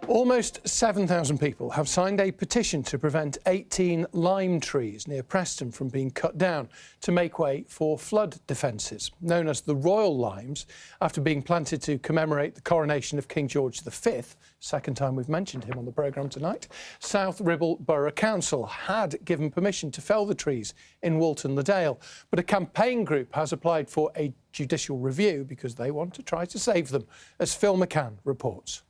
Almost 7,000 people have signed a petition to prevent 18 lime trees near Preston from being cut down to make way for flood defences, known as the Royal Limes, after being planted to commemorate the coronation of King George V, second time we've mentioned him on the programme tonight. South Ribble Borough Council had given permission to fell the trees in Walton-le-Dale, but a campaign group has applied for a judicial review because they want to try to save them, as Phil McCann reports.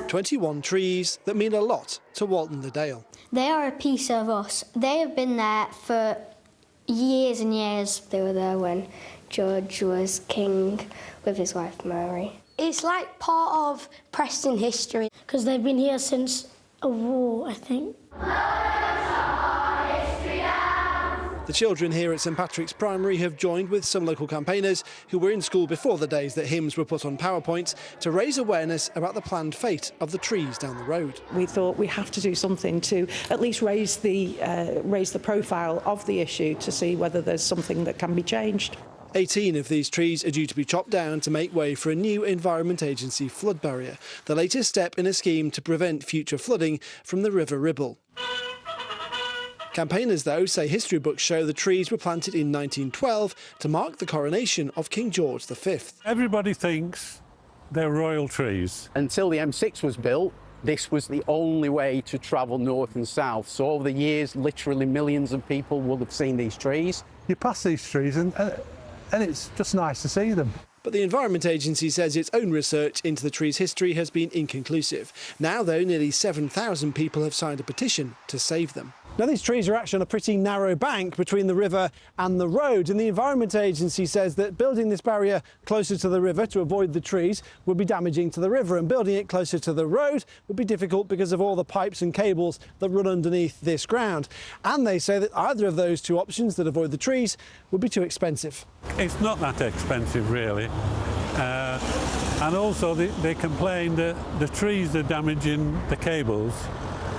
21 trees that mean a lot to Walton-le-Dale. They are a piece of us. They have been there for years and years. They were there when George was king with his wife Mary. It's like part of Preston history, because they've been here since a war, I think. The children here at St Patrick's Primary have joined with some local campaigners who were in school before the days that hymns were put on PowerPoints to raise awareness about the planned fate of the trees down the road. We thought we have to do something to at least raise the profile of the issue to see whether there's something that can be changed. 18 of these trees are due to be chopped down to make way for a new Environment Agency flood barrier, the latest step in a scheme to prevent future flooding from the River Ribble. Campaigners, though, say history books show the trees were planted in 1912 to mark the coronation of King George V. Everybody thinks they're royal trees. Until the M6 was built, this was the only way to travel north and south. So over the years, literally millions of people will have seen these trees. You pass these trees and it's just nice to see them. But the Environment Agency says its own research into the tree's history has been inconclusive. Now, though, nearly 7,000 people have signed a petition to save them. Now, these trees are actually on a pretty narrow bank between the river and the road, and the Environment Agency says that building this barrier closer to the river to avoid the trees would be damaging to the river, and building it closer to the road would be difficult because of all the pipes and cables that run underneath this ground. And they say that either of those two options that avoid the trees would be too expensive. It's not that expensive, really. And also they complain that the trees are damaging the cables.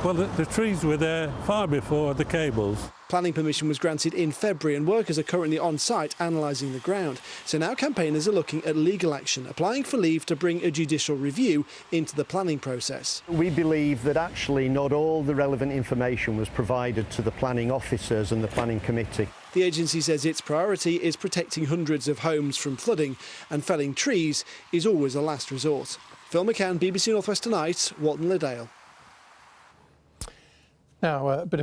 Well, the trees were there far before the cables. Planning permission was granted in February and workers are currently on site analysing the ground. So now campaigners are looking at legal action, applying for leave to bring a judicial review into the planning process. We believe that actually not all the relevant information was provided to the planning officers and the planning committee. The agency says its priority is protecting hundreds of homes from flooding, and felling trees is always a last resort. Phil McCann, BBC North West Tonight, Walton-le-Dale. Now, a bit of